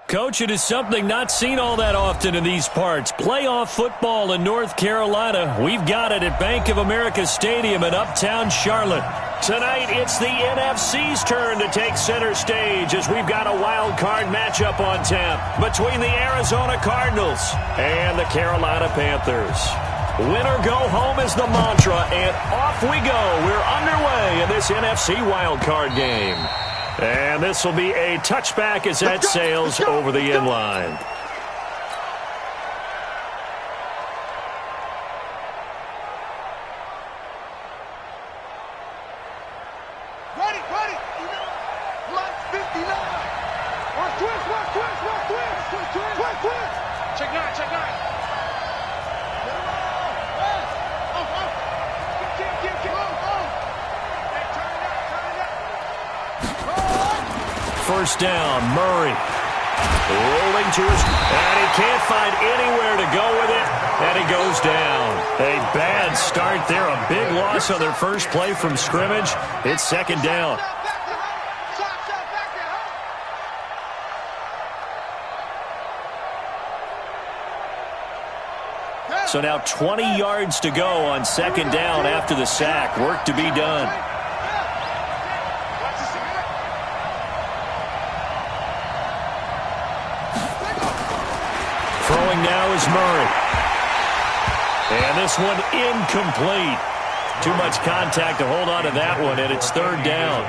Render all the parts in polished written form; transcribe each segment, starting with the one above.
Coach, it is something not seen all that often in these parts. Playoff football in North Carolina. We've got it at Bank of America Stadium in Uptown Charlotte. Tonight, it's the NFC's turn to take center stage as we've got a wild card matchup on tap between the Arizona Cardinals and the Carolina Panthers. Win or go home is the mantra, and off we go. We're underway in this NFC wild card game. And this will be a touchback as that sails over the end line. Ready. Line 59. Watch twist. Check nine. First down, Murray. Rolling to his, and he can't find anywhere to go with it, and he goes down. A bad start there, a big loss on their first play from scrimmage. It's second down. So now 20 yards to go on second down after the sack. Work to be done. Throwing now is Murray. And this one incomplete. Too much contact to hold on to that one, and it's third down.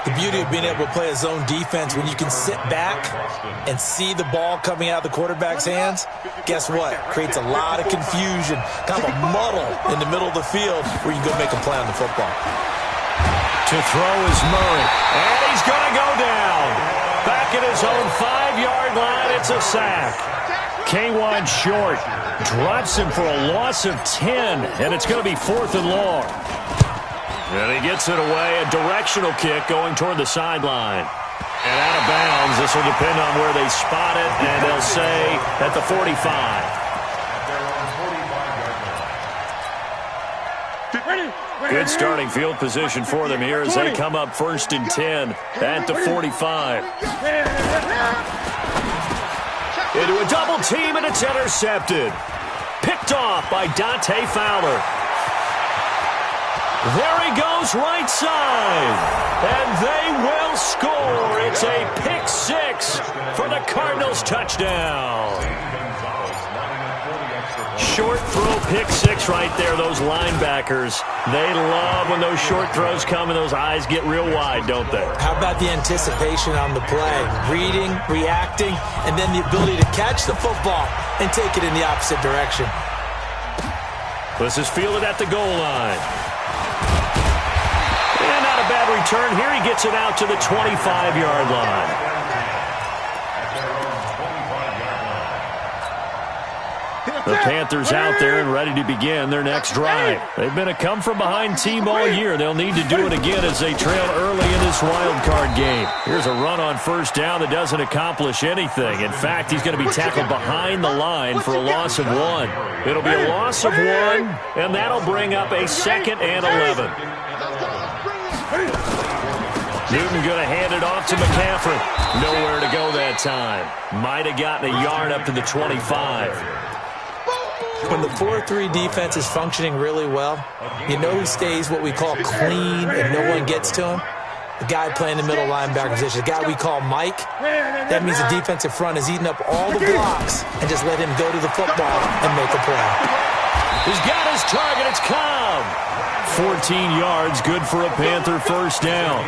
The beauty of being able to play a zone defense when you can sit back and see the ball coming out of the quarterback's hands, guess what? Creates a lot of confusion, kind of a muddle in the middle of the field where you can go make a play on the football. To throw is Murray, and he's going to go down. Back at his own 5-yard line, it's a sack. K1 short, drops him for a loss of 10, and it's going to be 4th and long. And he gets it away, a directional kick going toward the sideline. And out of bounds, this will depend on where they spot it, and they'll say at the 45. Good starting field position for them here as they come up 1st and 10 at the 45. Into a double team, and it's intercepted. Picked off by Dante Fowler. There he goes right side. And they will score. It's a pick six for the Cardinals touchdown. Short throw pick six right there. Those linebackers, they love when those short throws come and those eyes get real wide, don't they? How about the anticipation on the play? Reading, reacting, and then the ability to catch the football and take it in the opposite direction. This is fielded at the goal line. And not a bad return here. He gets it out to the 25-yard line. The Panthers out there and ready to begin their next drive. They've been a come-from-behind team all year. They'll need to do it again as they trail early in this wild card game. Here's a run on first down that doesn't accomplish anything. In fact, he's going to be tackled behind the line for a loss of 1. It'll be a loss of 1, and that'll bring up a 2nd and 11. Newton going to hand it off to McCaffrey. Nowhere to go that time. Might have gotten a yard up to the 25. When the 4-3 defense is functioning really well, you know who stays what we call clean and no one gets to him? The guy playing the middle linebacker position, the guy we call Mike. That means the defensive front is eating up all the blocks and just let him go to the football and make a play. He's got his target. It's Cobb. 14 yards, good for a Panther first down.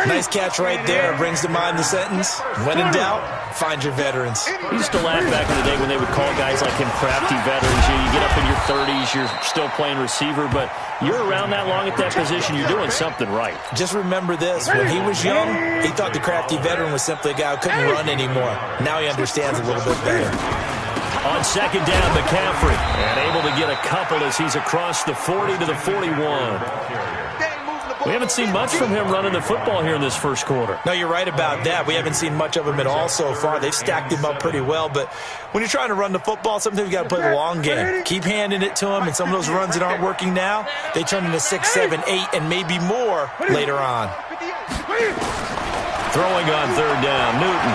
Nice catch right there. Brings to mind the sentence, when in doubt, find your veterans. We used to laugh back in the day when they would call guys like him crafty veterans. You get up in your 30s, you're still playing receiver, but you're around that long at that position, you're doing something right. Just remember this. When he was young, he thought the crafty veteran was simply a guy who couldn't run anymore. Now he understands a little bit better. On second down, McCaffrey, and able to get a couple as he's across the 40 to the 41. We haven't seen much from him running the football here in this first quarter. No, you're right about that. We haven't seen much of him at all so far. They've stacked him up pretty well, but when you're trying to run the football, sometimes you got to play the long game. Keep handing it to him, and some of those runs that aren't working now, they turn into 6, 7, 8, and maybe more later on. Throwing on third down, Newton.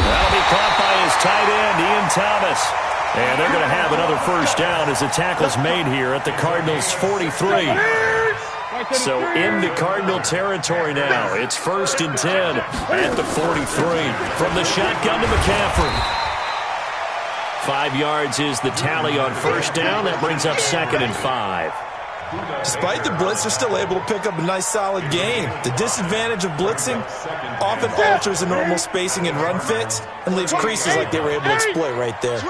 That'll be caught by his tight end, Ian Thomas. And they're going to have another first down as the tackle's made here at the Cardinals' 43. So into Cardinal territory now. It's 1st and 10 at the 43. From the shotgun to McCaffrey. 5 yards is the tally on first down. That brings up 2nd and 5. Despite the blitz, they're still able to pick up a nice, solid gain. The disadvantage of blitzing often alters the normal spacing and run fits and leaves creases like they were able to exploit right there.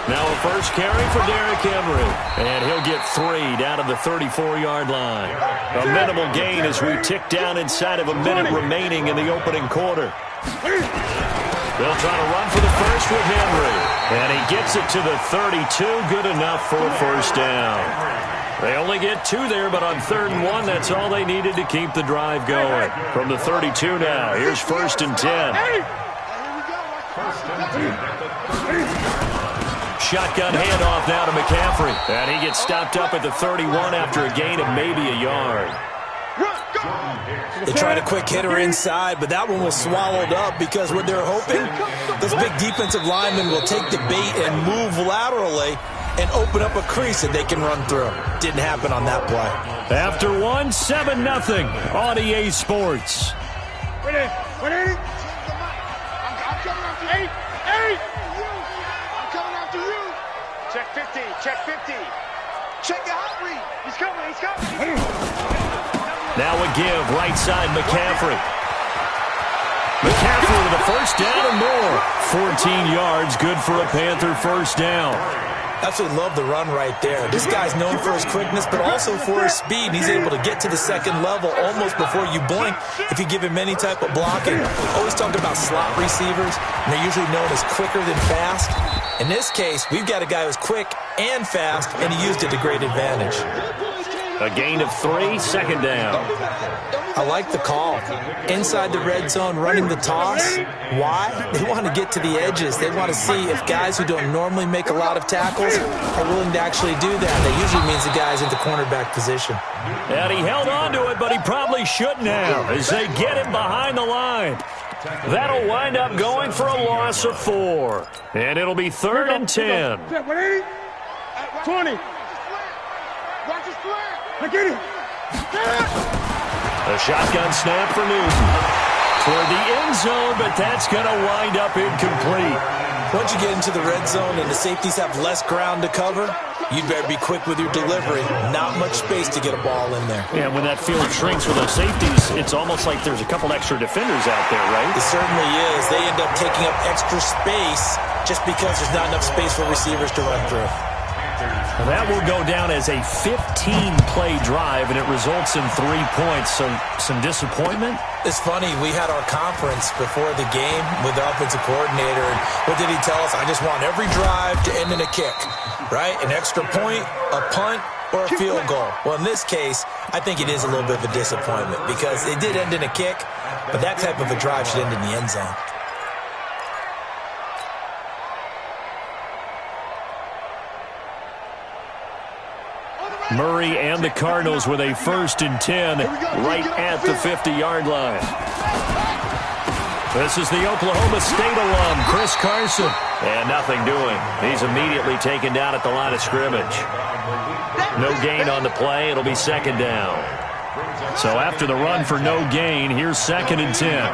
Now a first carry for Derrick Henry, and he'll get 3 down to the 34-yard line. A minimal gain as we tick down inside of a minute remaining in the opening quarter. They'll try to run for the first with Henry, and he gets it to the 32, good enough for a first down. They only get 2 there, but on 3rd and 1, that's all they needed to keep the drive going. From the 32 now, here's 1st and 10. Shotgun handoff now to McCaffrey. And he gets stopped up at the 31 after a gain of maybe a yard. They tried a quick hitter inside, but that one was swallowed up because what they're hoping, those big defensive linemen will take the bait and move laterally and open up a crease that they can run through. Didn't happen on that play. After 1, 7-0 on EA Sports. I'm coming after you. I'm coming after you. Check 50. Check 50. Check the hot read. He's coming. He's coming. Now a give, right side, McCaffrey. McCaffrey with a first down and more. 14 yards, good for a Panther first down. Absolutely love the run right there. This guy's known for his quickness, but also for his speed. He's able to get to the second level almost before you blink if you give him any type of blocking. Always talk about slot receivers, and they're usually known as quicker than fast. In this case, we've got a guy who's quick and fast, and he used it to great advantage. A gain of 3, 2nd down. I like the call. Inside the red zone, running the toss. Why? They want to get to the edges. They want to see if guys who don't normally make a lot of tackles are willing to actually do that. That usually means the guy's in the cornerback position. And he held on to it, but he probably shouldn't have as they get him behind the line. That'll wind up going for a loss of 4. And it'll be 3rd and 10. 20. Watch his flag. I get it. A shotgun snap for Newton. Toward the end zone, but that's going to wind up incomplete. Once you get into the red zone and the safeties have less ground to cover, you'd better be quick with your delivery. Not much space to get a ball in there. Yeah, when that field shrinks with those safeties, it's almost like there's a couple extra defenders out there, right? It certainly is. They end up taking up extra space just because there's not enough space for receivers to run through. Well, that will go down as a 15-play drive, and it results in 3 points. So some disappointment? It's funny. We had our conference before the game with the offensive coordinator, and what did he tell us? I just want every drive to end in a kick, right? An extra point, a punt, or a field goal. Well, in this case, I think it is a little bit of a disappointment because it did end in a kick, but that type of a drive should end in the end zone. Murray and the Cardinals with a 1st and 10 right at the 50-yard line. This is the Oklahoma State alum, Chris Carson. And nothing doing. He's immediately taken down at the line of scrimmage. No gain on the play. It'll be 2nd down. So after the run for no gain, here's 2nd and 10.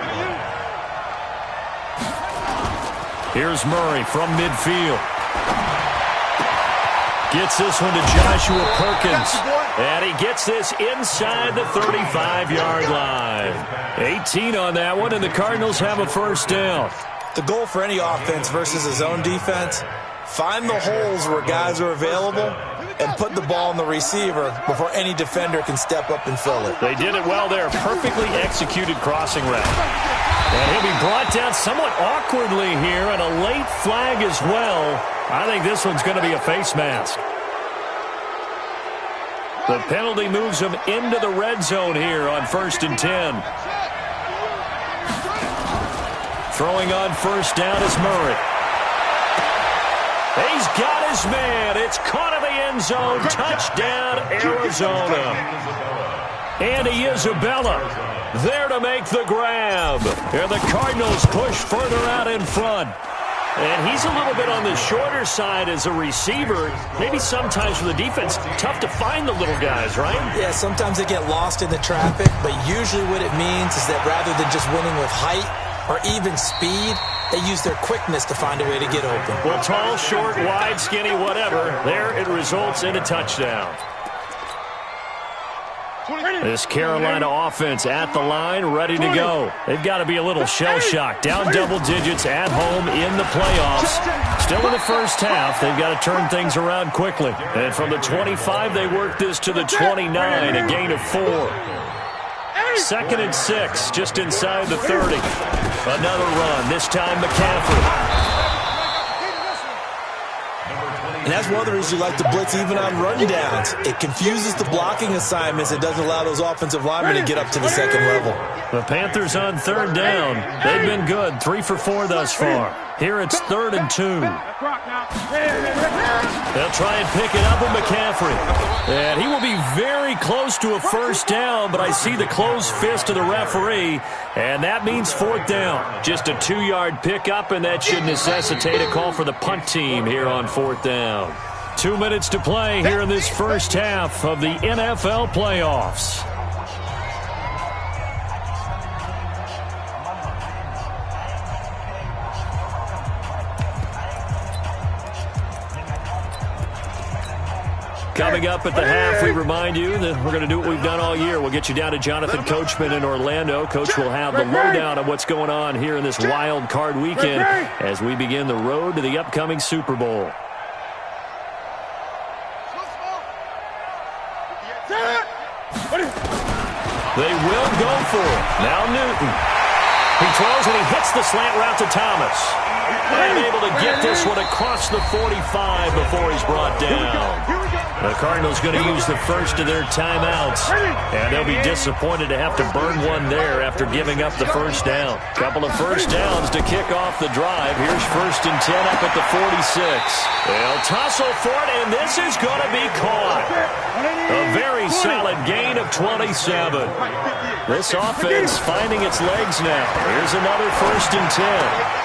Here's Murray from midfield. Gets this one to Joshua Perkins. And he gets this inside the 35-yard line. 18 on that one, and the Cardinals have a first down. The goal for any offense versus a zone defense, find the holes where guys are available and put the ball on the receiver before any defender can step up and fill it. They did it well there. Perfectly executed crossing route. And he'll be brought down somewhat awkwardly here, and a late flag as well. I think this one's going to be a face mask. The penalty moves him into the red zone here on 1st and 10. Throwing on first down is Murray. He's got his man. It's caught in the end zone. Touchdown, Arizona. Andy Isabella there to make the grab. And the Cardinals push further out in front. And he's a little bit on the shorter side as a receiver. Maybe sometimes for the defense, tough to find the little guys, right? Yeah, sometimes they get lost in the traffic, but usually what it means is that rather than just winning with height or even speed, they use their quickness to find a way to get open. Well, tall, short, wide, skinny, whatever, there it results in a touchdown. This Carolina offense at the line, ready to go. They've got to be a little shell-shocked. Down double digits at home in the playoffs. Still in the first half. They've got to turn things around quickly. And from the 25, they work this to the 29, a gain of 4. 2nd and 6, just inside the 30. Another run, this time McCaffrey. And that's one of the reasons you like to blitz even on run downs. It confuses the blocking assignments. It doesn't allow those offensive linemen to get up to the second level. The Panthers on 3rd down. They've been good, 3 for 4 thus far. Here it's 3rd and 2. They'll try and pick it up with McCaffrey. And he will be very close to a first down, but I see the closed fist of the referee, and that means 4th down. Just a 2-yard pickup, and that should necessitate a call for the punt team here on 4th down. 2 minutes to play here in this first half of the NFL playoffs. Coming up at the half, we remind you that we're going to do what we've done all year. We'll get you down to Jonathan Coachman in Orlando. Coach will have the lowdown on what's going on here in this wild card weekend as we begin the road to the upcoming Super Bowl. They will go for it. Now Newton. He throws and he hits the slant route to Thomas. And able to get this one across the 45 before he's brought down. The Cardinals going to use the first of their timeouts, and they'll be disappointed to have to burn one there after giving up the first down. Couple of first downs to kick off the drive. Here's 1st and 10 up at the 46. They'll tussle for it, and this is going to be caught. A very solid gain of 27. This offense finding its legs now. Here's another 1st and 10.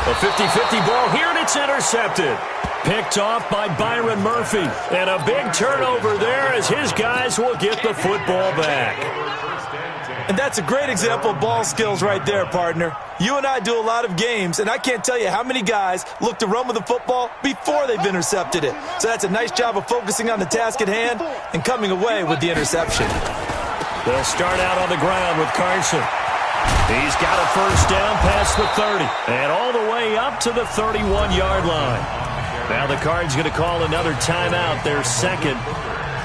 A 50-50 ball here, and it's intercepted. Picked off by Byron Murphy. And a big turnover there as his guys will get the football back. And that's a great example of ball skills right there, partner. You and I do a lot of games, and I can't tell you how many guys look to run with the football before they've intercepted it. So that's a nice job of focusing on the task at hand and coming away with the interception. They'll start out on the ground with Carson. He's got a first down past the 30 and all the way up to the 31-yard line. Now the Cards going to call another timeout, their second,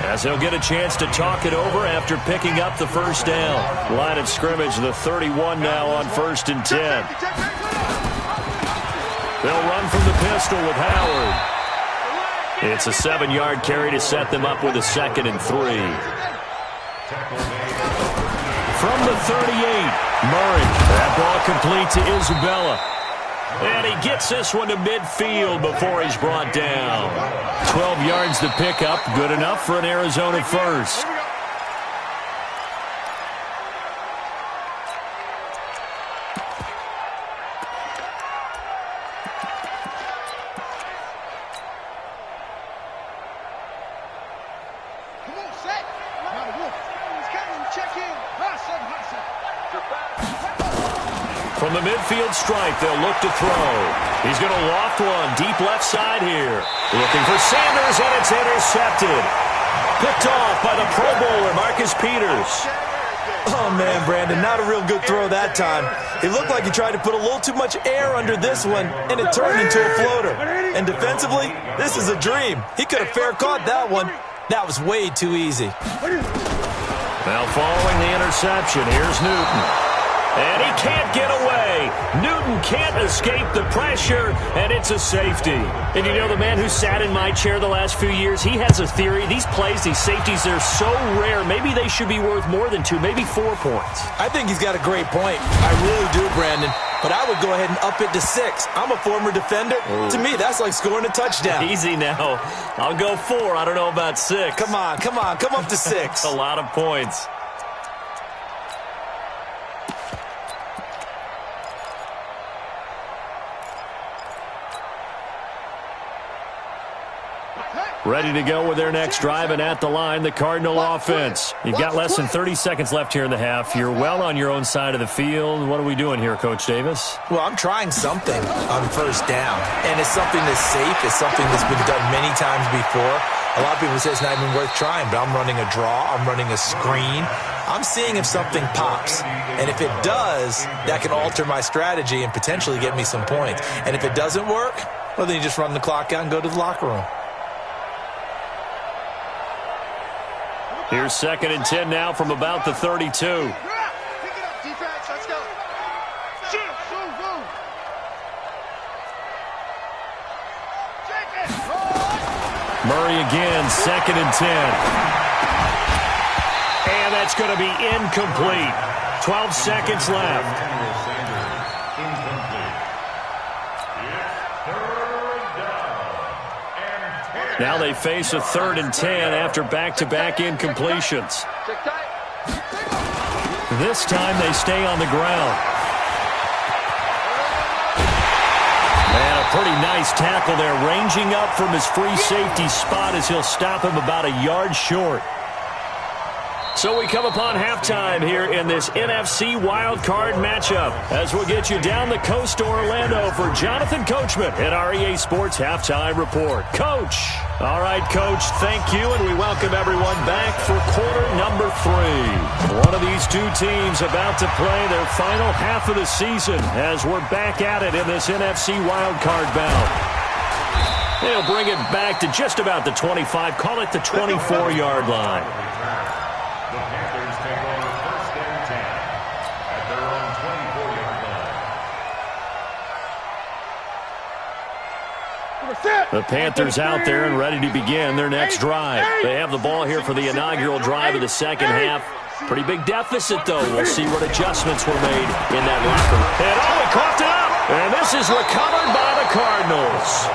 as they'll get a chance to talk it over after picking up the first down. Line of scrimmage, the 31 now on 1st and 10. They'll run from the pistol with Howard. It's a 7-yard carry to set them up with a 2nd and 3. From the 38, Murray. That ball complete to Isabella. And he gets this one to midfield before he's brought down. 12 yards to pick up. Good enough for an Arizona first. From the midfield stripe, they'll look to throw. He's going to loft one deep left side here. Looking for Sanders, and it's intercepted. Picked off by the Pro Bowler, Marcus Peters. Oh, man, Brandon, not a real good throw that time. It looked like he tried to put a little too much air under this one, and it turned into a floater. And defensively, this is a dream. He could have fair caught that one. That was way too easy. Now following the interception, here's Newton. And he can't get away. Newton can't escape the pressure, and it's a safety. And you know, the man who sat in my chair the last few years, he has a theory. These plays, these safeties, they're so rare. Maybe they should be worth more than 2, maybe 4 points. I think he's got a great point. I really do, Brandon. But I would go ahead and up it to 6. I'm a former defender. Ooh. To me, that's like scoring a touchdown. Easy now. I'll go 4. I don't know about 6. Come on. Come up to 6. A lot of points. Ready to go with their next drive, and at the line, the Cardinal offense. You've got less than 30 seconds left here in the half. You're well on your own side of the field. What are we doing here, Coach Davis? Well, I'm trying something on first down, and it's something that's safe. It's something that's been done many times before. A lot of people say it's not even worth trying, but I'm running a draw. I'm running a screen. I'm seeing if something pops, and if it does, that can alter my strategy and potentially get me some points. And if it doesn't work, well, then you just run the clock out and go to the locker room. Here's 2nd and 10 now from about the 32. Pick it up, defense. Let's go. Shoot, move. Check it. Murray again, 2nd and 10. And that's going to be incomplete. 12 seconds left. Now they face a 3rd and 10 after back-to-back incompletions. This time they stay on the ground. And a pretty nice tackle there, ranging up from his free safety spot as he'll stop him about a yard short. So we come upon halftime here in this NFC wildcard matchup as we'll get you down the coast to Orlando for Jonathan Coachman at our EA Sports Halftime Report. Coach. All right, Coach, thank you, and we welcome everyone back for quarter number 3. One of these two teams about to play their final half of the season as we're back at it in this NFC wildcard bout. They'll bring it back to just about the 25, call it the 24-yard line. The Panthers out there and ready to begin their next drive. They have the ball here for the inaugural drive of the second half. Pretty big deficit, though. We'll see what adjustments were made in that locker. And he coughed it up. And this is recovered by the Cardinals.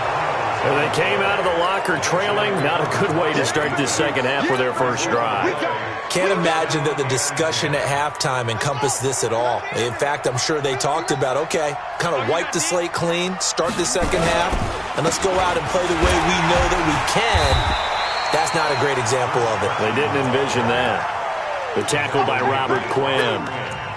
And they came out of the locker trailing. Not a good way to start this second half with their first drive. Can't imagine that the discussion at halftime encompassed this at all. In fact, I'm sure they talked about, okay, kind of wipe the slate clean, start the second half, and let's go out and play the way we know that we can. That's not a great example of it. They didn't envision that. The tackle by Robert Quinn.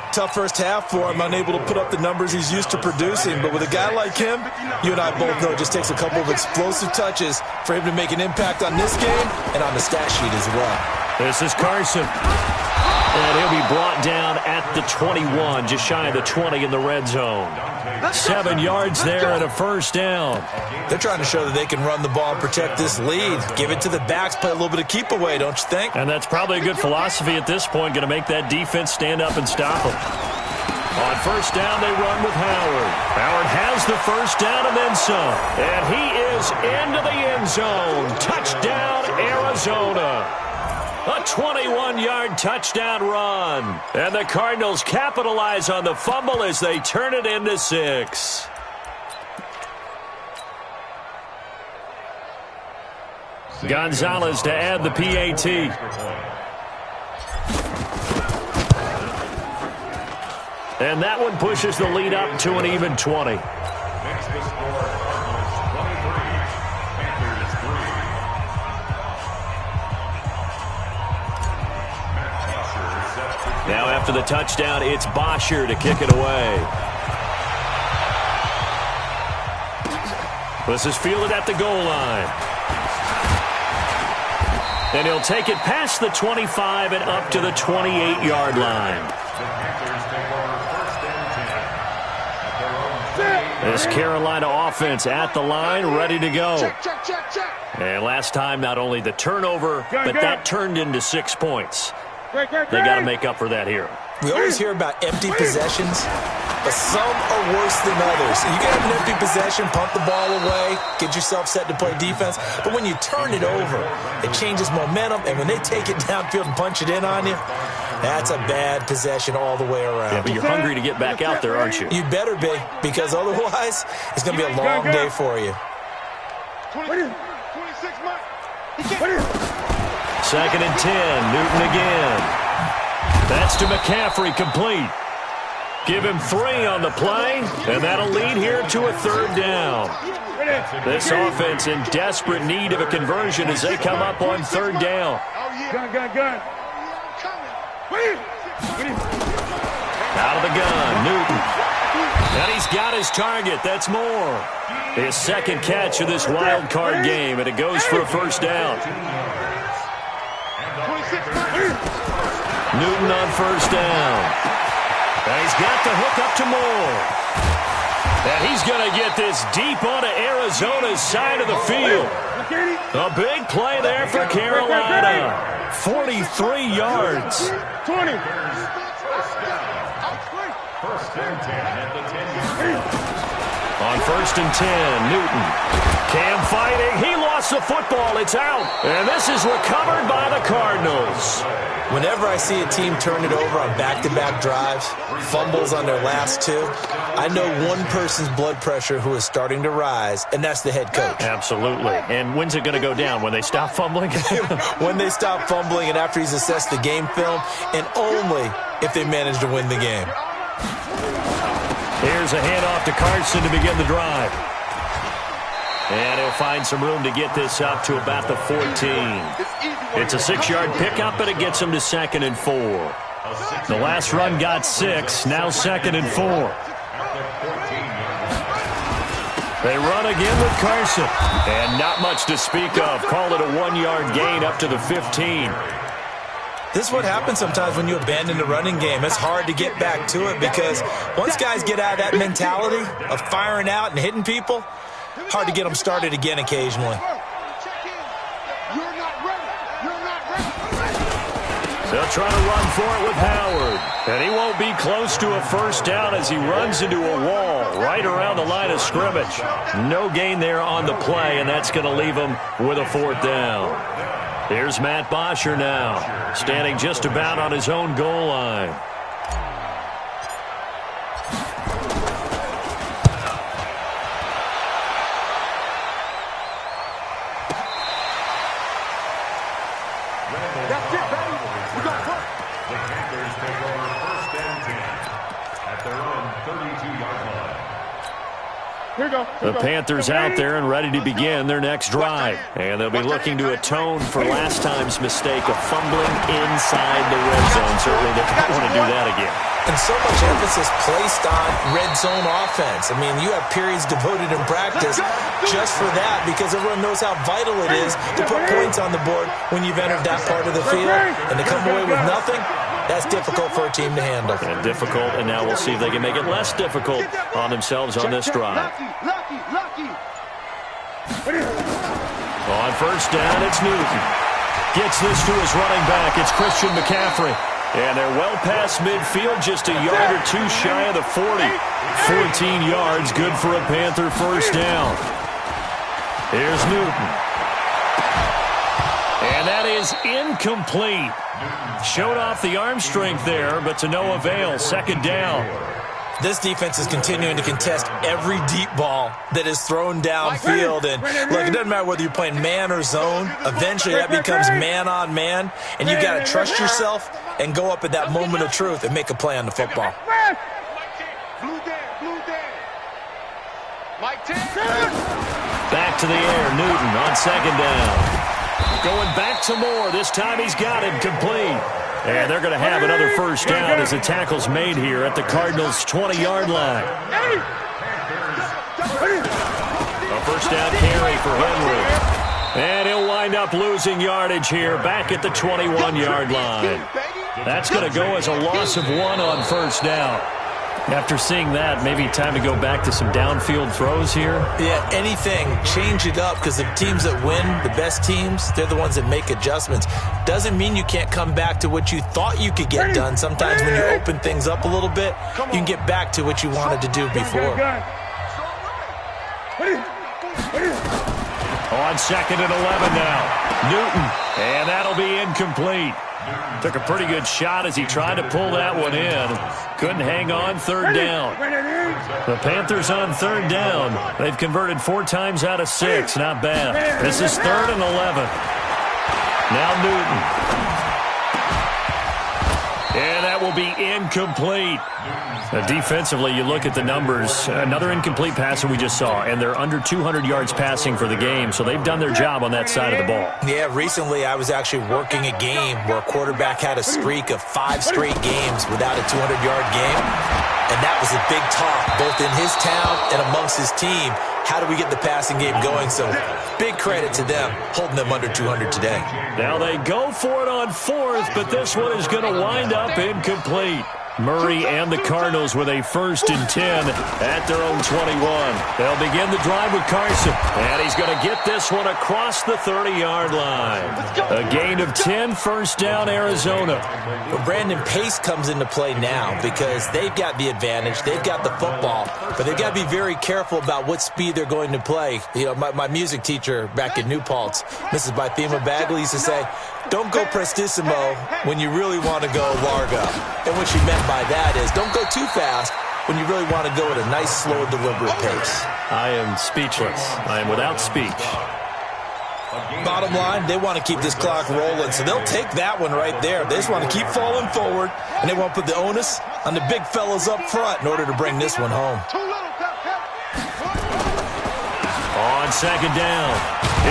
Tough first half for him, unable to put up the numbers he's used to producing. But with a guy like him, you and I both know it just takes a couple of explosive touches for him to make an impact on this game and on the stat sheet as well. This is Carson. And he'll be brought down at the 21, just shy of the 20 in the red zone. 7 yards there and a first down. They're trying to show that they can run the ball and protect this lead. Give it to the backs, play a little bit of keep away, don't you think? And that's probably a good philosophy at this point, going to make that defense stand up and stop them. On first down, they run with Howard. Howard has the first down and then some. And he is into the end zone. Touchdown, Arizona. A 21-yard touchdown run. And the Cardinals capitalize on the fumble as they turn it into 6. Gonzalez to add the PAT. And that one pushes the lead up to an even 20. Now after the touchdown, it's Bosher to kick it away. This is fielded at the goal line. And he'll take it past the 25 and up to the 28-yard line. This Carolina offense at the line, ready to go. And last time, not only the turnover, but that turned into 6 points. They got to make up for that here. We always hear about empty possessions, but some are worse than others. You can have an empty possession, pump the ball away, get yourself set to play defense, but when you turn it over, it changes momentum, and when they take it downfield and punch it in on you, that's a bad possession all the way around. Yeah, but you're hungry to get back out there, aren't you? You better be, because otherwise, it's going to be a long day for you. 26 months. 2nd and 10, Newton again. That's to McCaffrey, complete. Give him 3 on the play, and that'll lead here to a 3rd down. This offense in desperate need of a conversion as they come up on 3rd down. Gun. Out of the gun, Newton. And he's got his target. That's Moore. His 2nd catch of this wild card game, and it goes for a 1st down. Newton on 1st down. And he's got the hook up to Moore. And he's going to get this deep onto Arizona's side of the field. A big play there for Carolina. 43 yards. 20. On 1st and 10, Newton. Cam fighting. He lost the football. It's out. And this is recovered by the Cardinals. Whenever I see a team turn it over on back-to-back drives, fumbles on their last 2, I know one person's blood pressure who is starting to rise, and that's the head coach. Absolutely. And when's it going to go down? When they stop fumbling? When they stop fumbling and after he's assessed the game film, and only if they manage to win the game. Here's a handoff to Carson to begin the drive. And he'll find some room to get this up to about the 14. It's a 6-yard pickup, but it gets him to 2nd and 4. The last run got 6, now 2nd and 4. They run again with Carson. And not much to speak of. Call it a 1-yard gain up to the 15. This is what happens sometimes when you abandon the running game. It's hard to get back to it because once guys get out of that mentality of firing out and hitting people, hard to get them started again occasionally. They'll try to run for it with Howard. And he won't be close to a 1st down as he runs into a wall right around the line of scrimmage. No gain there on the play, and that's going to leave him with a 4th down. Here's Matt Bosher now, standing just about on his own goal line. That's it, baby. We got work. The Panthers take over 1st and 10 at their own 32-yard line. Here we go. The Panthers out there and ready to begin their next drive. And they'll be looking to atone for last time's mistake of fumbling inside the red zone. Certainly they don't want to do that again. And so much emphasis placed on red zone offense. I mean, you have periods devoted in practice just for that because everyone knows how vital it is to put points on the board when you've entered that part of the field. And to come away with nothing, that's difficult for a team to handle. And difficult, and now we'll see if they can make it less difficult on themselves on this drive. Lucky. On 1st down, it's Newton. Gets this to his running back. It's Christian McCaffrey. And they're well past midfield, just a yard or 2 shy of the 40. 14 yards, good for a Panther 1st down. Here's Newton. And that is incomplete. Showed off the arm strength there, but to no avail. 2nd down. This defense is continuing to contest every deep ball that is thrown downfield. And look, it doesn't matter whether you're playing man or zone. Eventually that becomes man on man. And you've got to trust yourself and go up at that moment of truth and make a play on the football. Blue Dan. Mike 10. Back to the air, Newton on 2nd down. Going back to Moore. This time he's got it complete. And they're going to have another 1st down as the tackle's made here at the Cardinals' 20-yard line. A 1st down carry for Henry. And he'll wind up losing yardage here back at the 21-yard line. That's going to go as a loss of 1 on 1st down. After seeing that, maybe time to go back to some downfield throws here. Yeah, anything. Change it up because the teams that win, the best teams, they're the ones that make adjustments. Doesn't mean you can't come back to what you thought you could get done. Sometimes when you open things up a little bit, you can get back to what you wanted to do before. On 2nd and 11 now. Newton. And that'll be incomplete. Took a pretty good shot as he tried to pull that one in. Couldn't hang on 3rd down. The Panthers on 3rd down. They've converted 4 times out of 6. Not bad. This is 3rd and 11. Now Newton. And that will be incomplete. Defensively, you look at the numbers. Another incomplete passer we just saw, and they're under 200 yards passing for the game, so they've done their job on that side of the ball. Yeah, recently I was actually working a game where a quarterback had a streak of 5 straight games without a 200-yard game, and that was a big talk both in his town and amongst his team. How do we get the passing game going? So big credit to them holding them under 200 today. Now they go for it on 4th, but this one is going to wind up incomplete. Murray and the Cardinals with a 1st and 10 at their own 21. They'll begin the drive with Carson, and he's going to get this one across the 30-yard line. A gain of 10, first down, Arizona. Well, Brandon, pace comes into play now because they've got the advantage. They've got the football, but they've got to be very careful about what speed they're going to play. You know, my music teacher back in New Paltz, Mrs. Bythema Bagley, used to say, don't go prestissimo when you really want to go largo. And what she meant by that is don't go too fast when you really want to go at a nice, slow, deliberate pace. I am speechless. I am without speech. Bottom line, they want to keep this clock rolling, so they'll take that one right there. They just want to keep falling forward, and they want to put the onus on the big fellas up front in order to bring this one home. On 2nd down,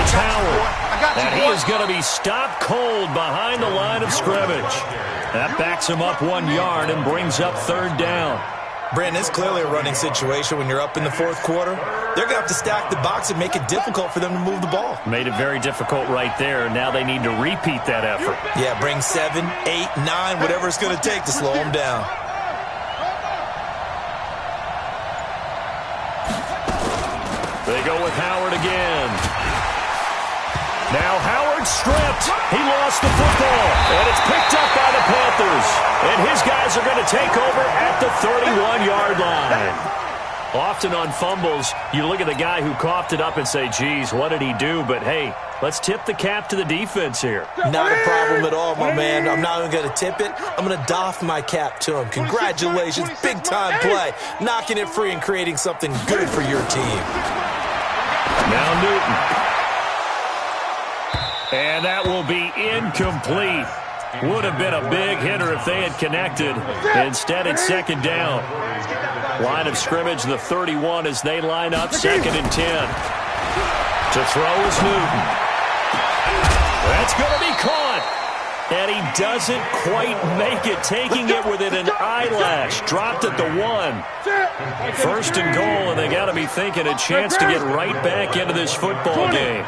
it's Howard. And he is going to be stopped cold behind the line of scrimmage. That backs him up 1 yard and brings up 3rd down. Brandon, it's clearly a running situation when you're up in the 4th quarter. They're going to have to stack the box and make it difficult for them to move the ball. Made it very difficult right there. Now they need to repeat that effort. Yeah, bring 7, 8, 9, whatever it's going to take to slow them down. They go with Howard again. Now Howard stripped. He lost the football, and it's picked up by the Panthers. And his guys are going to take over at the 31-yard line. Often on fumbles, you look at the guy who coughed it up and say, geez, what did he do? But, hey, let's tip the cap to the defense here. Not a problem at all, my man. I'm not even going to tip it. I'm going to doff my cap to him. Congratulations. Big-time play. Knocking it free and creating something good for your team. Now Newton. And that will be incomplete. Would have been a big hitter if they had connected. Instead, it's 2nd down. Line of scrimmage, the 31 as they line up, 2nd and 10. To throw is Newton. That's going to be caught. And he doesn't quite make it, taking it within an eyelash. Dropped at the 1. 1st and goal, and they got to be thinking a chance to get right back into this football game.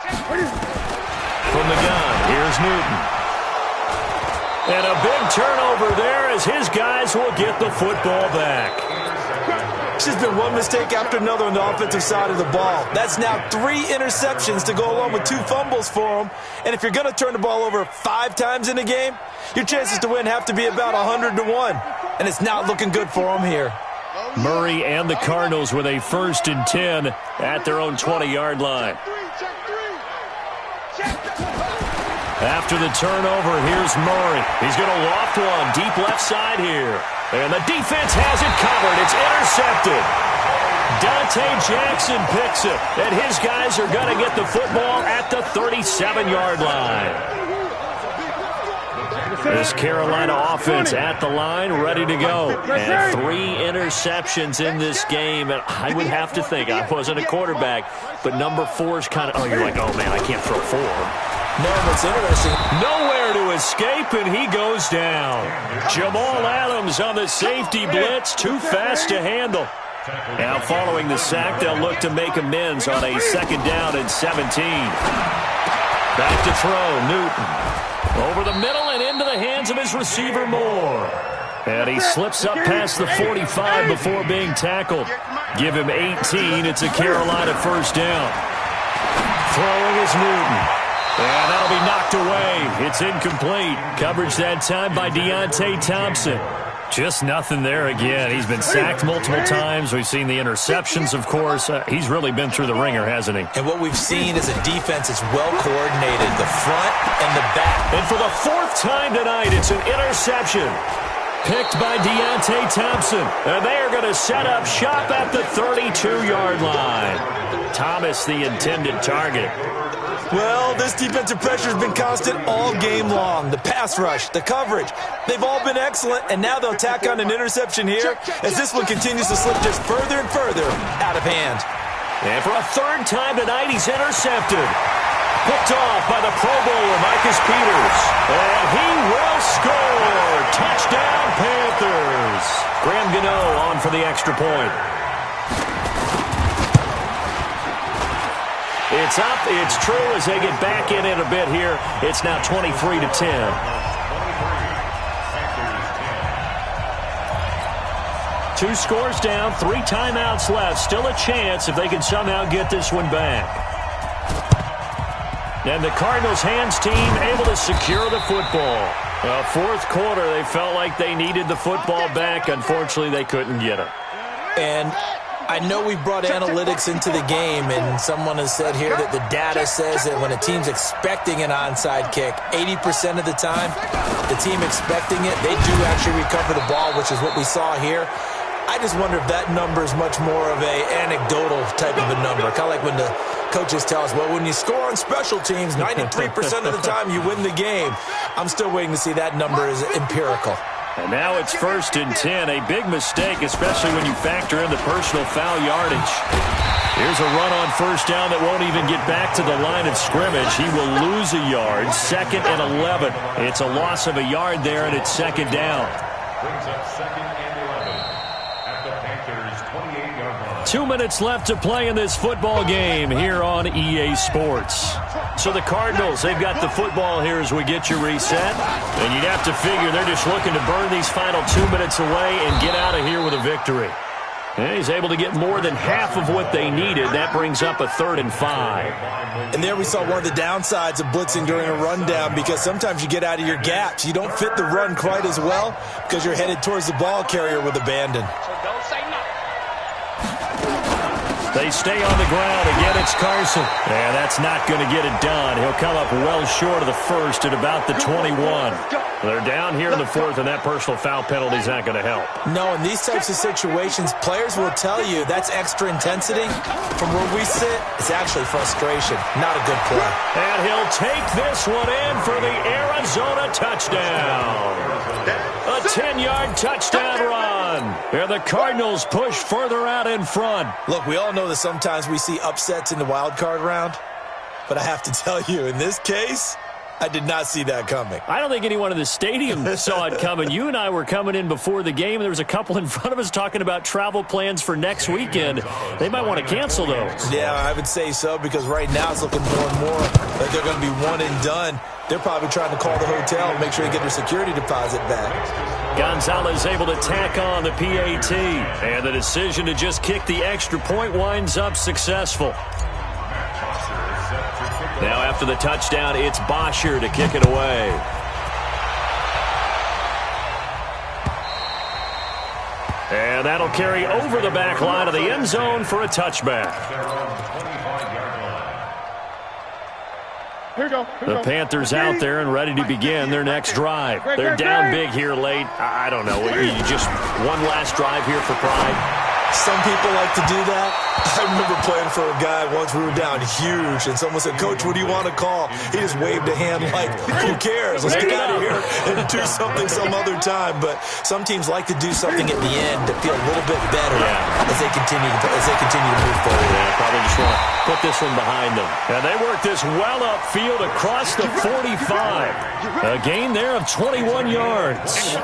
From the gun, here's Newton. And a big turnover there as his guys will get the football back. It's just been one mistake after another on the offensive side of the ball. That's now 3 interceptions to go along with 2 fumbles for them. And if you're going to turn the ball over 5 times in a game, your chances to win have to be about 100 to 1. And it's not looking good for them here. Murray and the Cardinals with a 1st and 10 at their own 20-yard line. After the turnover, here's Murray. He's going to loft one deep left side here. And the defense has it covered. It's intercepted. Dante Jackson picks it. And his guys are going to get the football at the 37-yard line. This Carolina offense at the line, ready to go. And 3 interceptions in this game. And I would have to think, I wasn't a quarterback, but number 4 is kind of, oh, you're like, oh, man, I can't throw 4. No, what's interesting, nowhere to escape, and he goes down. Jamal Adams on the safety blitz, too fast to handle. Now following the sack, they'll look to make amends on a 2nd down and 17. Back to throw, Newton. Over the middle and into the hands of his receiver, Moore. And he slips up past the 45 before being tackled. Give him 18. It's a Carolina 1st down. Throwing is Newton. And that'll be knocked away. It's incomplete. Coverage that time by Deontay Thompson. Just nothing there again. He's been sacked multiple times. We've seen the interceptions, of course. He's really been through the ringer, hasn't he? And what we've seen is a defense that's well coordinated, the front and the back. And for the 4th time tonight, it's an interception. Picked by Deontay Thompson. And they are going to set up shop at the 32-yard line. Thomas, the intended target. Well, this defensive pressure has been constant all game long. The pass rush, the coverage, they've all been excellent, and now they'll tack on an interception here as this one continues to slip just further and further out of hand. And for a third time tonight, he's intercepted. Picked off by the Pro Bowler, Marcus Peters. And he will score. Touchdown, Panthers. Graham Gano on for the extra point. It's up. It's true as they get back in it a bit here. It's now 23-10. Two scores down, 3 timeouts left. Still a chance if they can somehow get this one back. And the Cardinals' hands team able to secure the football. Well, fourth quarter, they felt like they needed the football back. Unfortunately, they couldn't get it. And I know we brought analytics into the game, and someone has said here that the data says that when a team's expecting an onside kick, 80% of the time, the team expecting it, they do actually recover the ball, which is what we saw here. I just wonder if that number is much more of an anecdotal type of a number. Kind of like when the coaches tell us, well, when you score on special teams, 93% of the time you win the game. I'm still waiting to see that number is empirical. And now it's 1st and 10. A big mistake, especially when you factor in the personal foul yardage. Here's a run on first down that won't even get back to the line of scrimmage. He will lose a yard. 2nd and 11. It's a loss of a yard there, and it's 2nd down. Brings up 2nd and 11 at the Panthers' 28-yard line. 2 minutes left to play in this football game here on EA Sports. So the Cardinals, they've got the football here as we get you reset. And you'd have to figure they're just looking to burn these final 2 minutes away and get out of here with a victory. And he's able to get more than half of what they needed. That brings up a 3rd and 5. And there we saw one of the downsides of blitzing during a rundown, because sometimes you get out of your gaps. You don't fit the run quite as well because you're headed towards the ball carrier with abandon. They stay on the ground. Again, it's Carson. And that's not going to get it done. He'll come up well short of the first at about the 21. They're down here in the 4th, and that personal foul penalty is not going to help. No, in these types of situations, players will tell you that's extra intensity. From where we sit, it's actually frustration. Not a good play. And he'll take this one in for the Arizona touchdown. A 10-yard touchdown run. And the Cardinals push further out in front. Look, we all know that sometimes we see upsets in the wild card round. But I have to tell you, in this case, I did not see that coming. I don't think anyone in the stadium saw it coming. You and I were coming in before the game, and there was a couple in front of us talking about travel plans for next weekend. They might want to cancel those. Yeah, I would say so, because right now it's looking more and more like they're going to be one and done. They're probably trying to call the hotel and make sure they get their security deposit back. Gonzalez able to tack on the PAT. And the decision to just kick the extra point winds up successful. Now after the touchdown, it's Bosher to kick it away. And that'll carry over the back line of the end zone for a touchback. The Panthers out there and ready to begin their next drive. They're down big here late. I don't know. Just one last drive here for pride. Some people like to do that. I remember playing for a guy once. We were down huge, and someone said, "Coach, what do you want to call?" He just waved a hand like, "Who cares? Let's get out of here and do something some other time." But some teams like to do something at the end to feel a little bit better as they continue to move forward. Yeah, probably just want to put this one behind them. And they work this well upfield across the 45. A gain there of 21 yards.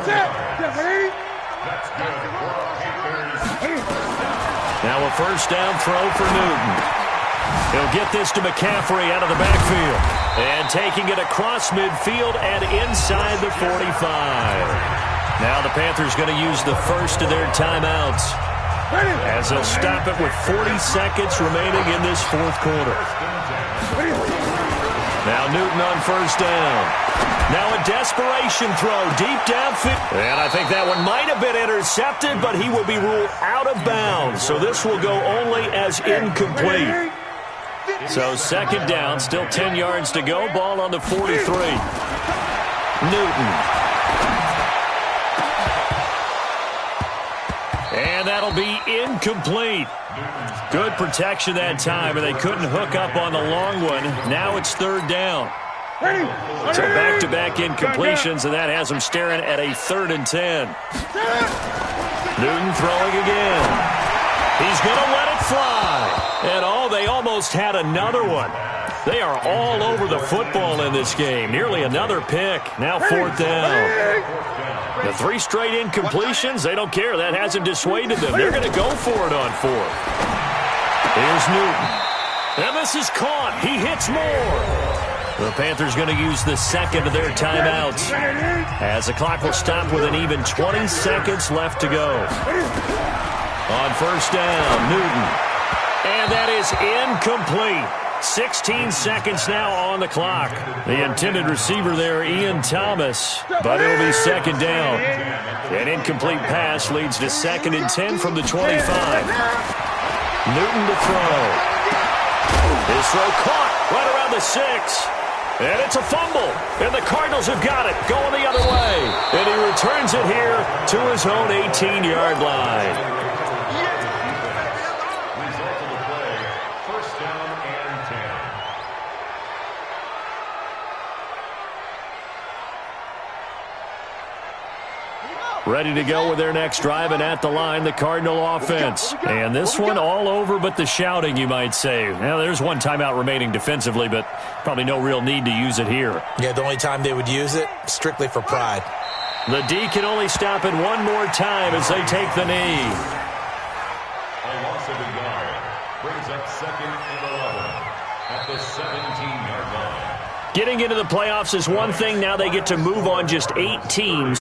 Now a first down throw for Newton. He'll get this to McCaffrey out of the backfield. And taking it across midfield and inside the 45. Now the Panthers going to use the first of their timeouts, as they'll stop it with 40 seconds remaining in this fourth quarter. Now Newton on first down. Now a desperation throw deep downfield. And I think that one might have been intercepted, but he will be ruled out of bounds. So this will go only as incomplete. So second down, still 10 yards to go. Ball on the 43. Newton. And that'll be incomplete. Good protection that time, and they couldn't hook up on the long one. Now it's 3rd down. So back-to-back incompletions, and that has them staring at a 3rd and 10. Newton throwing again. He's going to let it fly. And, they almost had another one. They are all over the football in this game. Nearly another pick. Now 4th down. The 3 straight incompletions, they don't care. That hasn't dissuaded them. They're going to go for it on 4th. Here's Newton. And this is caught. He hits more. The Panthers going to use the second of their timeouts, as the clock will stop with an even 20 seconds left to go. On 1st down, Newton. And that is incomplete. 16 seconds now on the clock. The intended receiver there, Ian Thomas, but it'll be 2nd down. An incomplete pass leads to 2nd and 10 from the 25. Newton to throw. His throw caught right around the 6. And it's a fumble, and the Cardinals have got it, going the other way. And he returns it here to his own 18-yard line. Result of the play, 1st down and 10. Ready to go with their next drive, and at the line, the Cardinal offense. And this one all over but the shouting, you might say. Now, there's one timeout remaining defensively, but probably no real need to use it here. Yeah, the only time they would use it, strictly for pride. The D can only stop it one more time as they take the knee. A loss of a yard brings up 2nd and 11 at the 17-yard line. Getting into the playoffs is one thing. Now they get to move on just 8 teams